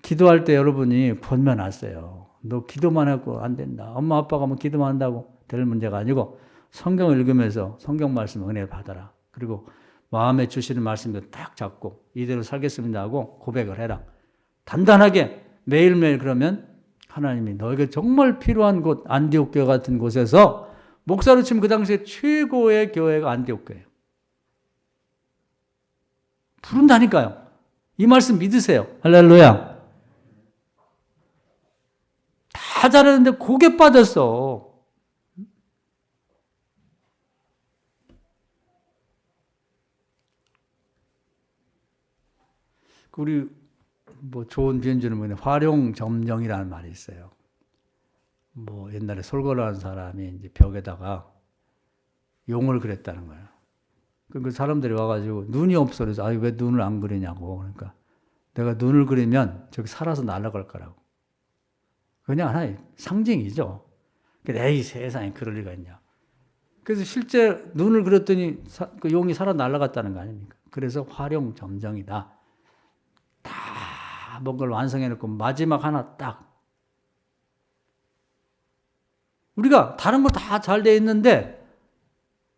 기도할 때 여러분이 권면 하세요. 너 기도만 하고 안 된다. 엄마 아빠가 뭐 기도만 한다고 될 문제가 아니고 성경을 읽으면서 성경 말씀 은혜를 받아라. 그리고 마음에 주시는 말씀도 딱 잡고 이대로 살겠습니다 하고 고백을 해라. 단단하게 매일매일 그러면 하나님이 너에게 정말 필요한 곳 안디옥 교회 같은 곳에서 목사로 치면 그 당시에 최고의 교회가 안디옥 교회예요. 부른다니까요. 이 말씀 믿으세요. 할렐루야. 다 잘하는데 고개 빠졌어. 우리 뭐 좋은 비유는 뭐냐, 활용점정이라는 말이 있어요. 뭐 옛날에 솔거라는 사람이 이제 벽에다가 용을 그렸다는 거예요. 그 사람들이 와가지고 눈이 없어 그래서 왜 눈을 안 그리냐고. 그러니까 내가 눈을 그리면 저기 살아서 날아갈 거라고. 그냥 하나의 상징이죠. 에이 세상에 그럴 리가 있냐. 그래서 실제 눈을 그렸더니 그 용이 살아 날아갔다는 거 아닙니까? 그래서 활용점정이다. 다 뭔가를 완성해놓고 마지막 하나 딱. 우리가 다른 거 다 잘 돼 있는데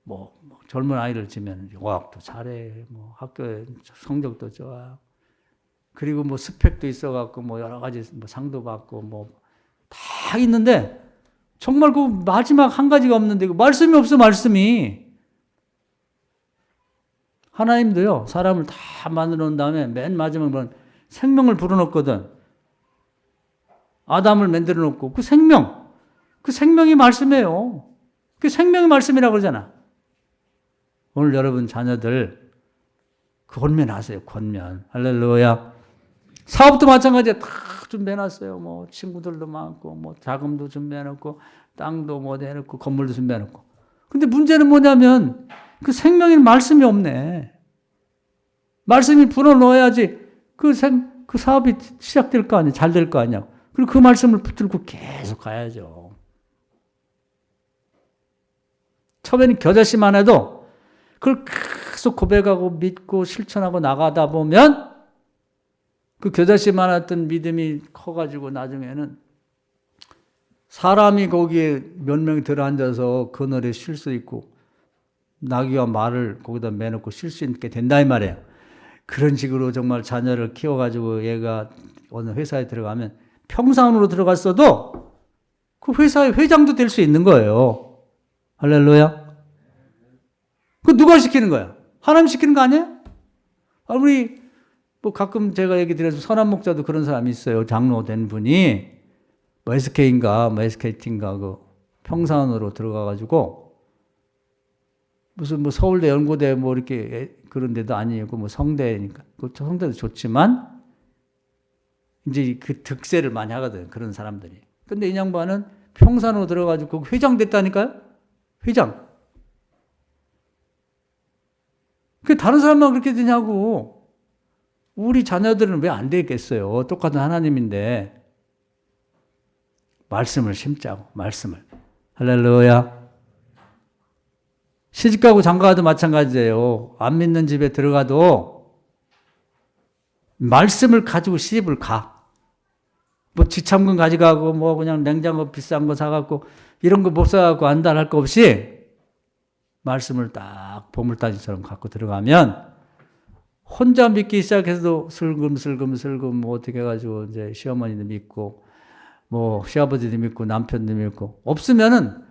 뭐 젊은 아이를 지면 어학도 잘해, 뭐 학교에 성적도 좋아, 그리고 뭐 스펙도 있어갖고 뭐 여러 가지 뭐 상도 받고 뭐 다 있는데 정말 그 마지막 한 가지가 없는데 그 말씀이 없어. 말씀이. 하나님도요 사람을 다 만들어 놓은 다음에 맨 마지막에 생명을 불어넣거든. 아담을 만들어 놓고 그 생명이 말씀이에요. 그 생명이 말씀이라고 그러잖아. 오늘 여러분 자녀들 권면하세요. 권면. 할렐루야. 사업도 마찬가지야. 다 준비해놨어요. 뭐 친구들도 많고 뭐 자금도 준비해놓고 땅도 뭐 내놓고 건물도 준비해놓고. 근데 문제는 뭐냐면 그 생명인 말씀이 없네. 말씀이 불어넣어야지 그 사업이 시작될 거 아니야. 잘 될 거 아니야. 그리고 그 말씀을 붙들고 계속 가야죠. 처음에는 겨자씨만 해도 그걸 계속 고백하고 믿고 실천하고 나가다 보면 그 겨자씨만 했던 믿음이 커가지고 나중에는 사람이 거기에 몇 명이 들어앉아서 그늘에 쉴 수 있고 나귀와 말을 거기다 매놓고 쉴 수 있게 된다 이 말이에요. 그런 식으로 정말 자녀를 키워가지고 얘가 어느 회사에 들어가면 평상으로 들어갔어도 그 회사의 회장도 될 수 있는 거예요. 할렐루야. 그 누가 시키는 거야? 하나님 시키는 거 아니에요? 우리 뭐 가끔 제가 얘기 드려서 선한 목자도 그런 사람이 있어요. 장로 된 분이 뭐 SK인가 뭐 SKT인가 그 평산으로 들어가가지고 무슨 뭐 서울대 연고대 뭐 이렇게 그런 데도 아니고 뭐 성대니까 그 성대도 좋지만 이제 그 득세를 많이 하거든 그런 사람들이. 근데 이 양반은 평산으로 들어가지고 회장 됐다니까요. 회장. 그 다른 사람만 그렇게 되냐고. 우리 자녀들은 왜 안 되겠어요? 똑같은 하나님인데. 말씀을 심자고, 말씀을. 할렐루야. 시집가고 장가가도 마찬가지예요. 안 믿는 집에 들어가도 말씀을 가지고 시집을 가. 뭐 지참금 가져가고 뭐 그냥 냉장고 비싼 거 사갖고 이런 거 못 사갖고 안달할 거 없이 말씀을 딱 보물단지처럼 갖고 들어가면 혼자 믿기 시작해서도 슬금 뭐 어떻게 해가지고 이제 시어머니도 믿고 뭐 시아버지도 믿고 남편도 믿고 없으면은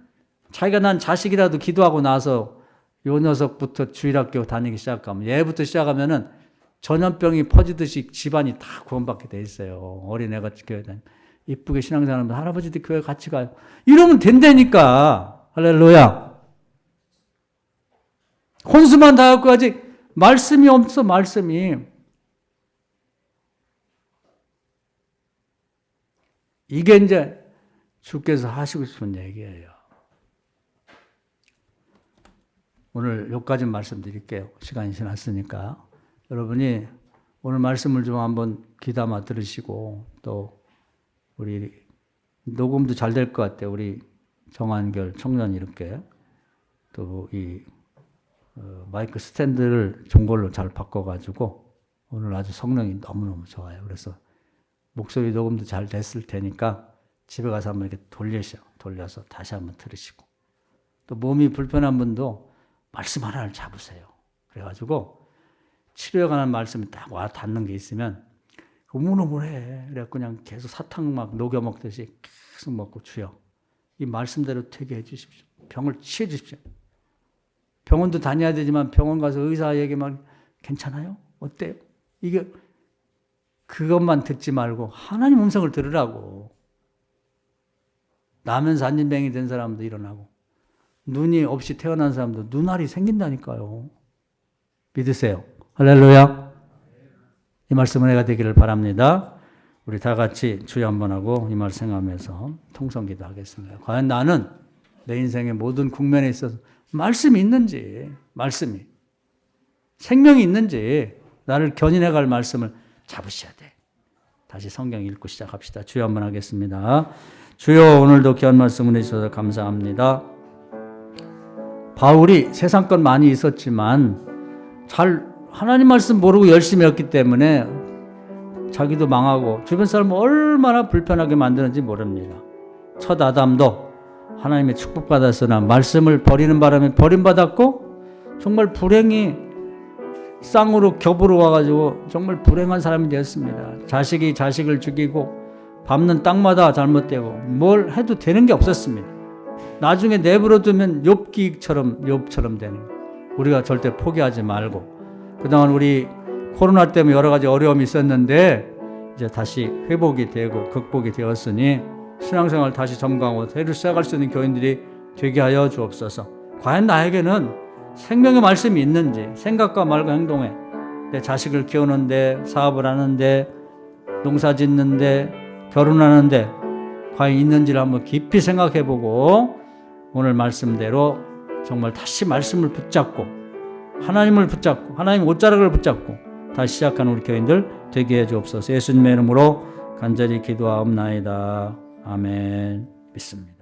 자기가 난 자식이라도 기도하고 나서 요 녀석부터 주일학교 다니기 시작하면 얘부터 시작하면은 전염병이 퍼지듯이 집안이 다 구원받게 돼 있어요. 어린애가 교회 다니고 이쁘게 신앙생활하면 할아버지도 교회 같이 가요. 이러면 된다니까. 할렐루야. 혼수만 다 갖고 아직 말씀이 없어. 말씀이. 이게 이제 주께서 하시고 싶은 얘기예요. 오늘 여기까지 말씀드릴게요. 시간이 지났으니까. 여러분이 오늘 말씀을 좀 한번 귀담아 들으시고 또 우리 녹음도 잘 될 것 같아요. 우리 정한결 청년 이렇게 또 이 마이크 스탠드를 좋은 걸로 잘 바꿔가지고 오늘 아주 성능이 너무너무 좋아요. 그래서 목소리 녹음도 잘 됐을 테니까 집에 가서 한번 이렇게 돌려서 다시 한번 들으시고 또 몸이 불편한 분도 말씀 하나를 잡으세요. 그래가지고 치료에 관한 말씀이 딱 와 닿는 게 있으면 우물우물해. 그래 그냥 계속 사탕 막 녹여 먹듯이 계속 먹고 주여 이 말씀대로 되게 해 주십시오. 병을 치해 주십시오. 병원도 다녀야 되지만 병원 가서 의사에게 막 괜찮아요? 어때요? 이게 그것만 듣지 말고 하나님 음성을 들으라고. 나면서 안진뱅이 된 사람도 일어나고 눈이 없이 태어난 사람도 눈알이 생긴다니까요. 믿으세요. 할렐루야. 이 말씀은 내가 되기를 바랍니다. 우리 다 같이 주여 한번 하고 이 말 생각하면서 통성기도 하겠습니다. 과연 나는 내 인생의 모든 국면에 있어서 말씀이 있는지, 말씀이 생명이 있는지 나를 견인해갈 말씀을 잡으셔야 돼. 다시 성경 읽고 시작합시다. 주여 한번 하겠습니다. 주여 오늘도 귀한 말씀을 해주셔서 감사합니다. 바울이 세상 건 많이 있었지만 잘 하나님 말씀 모르고 열심히 했기 때문에 자기도 망하고 주변 사람을 얼마나 불편하게 만드는지 모릅니다. 첫 아담도 하나님의 축복받았으나 말씀을 버리는 바람에 버림받았고 정말 불행히 쌍으로 겹으로 와가지고 정말 불행한 사람이 되었습니다. 자식이 자식을 죽이고 밟는 땅마다 잘못되고 뭘 해도 되는 게 없었습니다. 나중에 내버려두면 욥처럼 되는 거예요. 우리가 절대 포기하지 말고 그동안 우리 코로나 때문에 여러 가지 어려움이 있었는데 이제 다시 회복이 되고 극복이 되었으니 신앙생활 다시 점검하고 새로 시작할 수 있는 교인들이 되게 하여 주옵소서. 과연 나에게는 생명의 말씀이 있는지 생각과 말과 행동에 내 자식을 키우는데 사업을 하는데 농사 짓는데 결혼하는데 과연 있는지를 한번 깊이 생각해보고 오늘 말씀대로 정말 다시 말씀을 붙잡고 하나님을 붙잡고 하나님 옷자락을 붙잡고 다시 시작하는 우리 교인들 되게 해 주옵소서. 예수님의 이름으로 간절히 기도하옵나이다. 아멘. 믿습니다.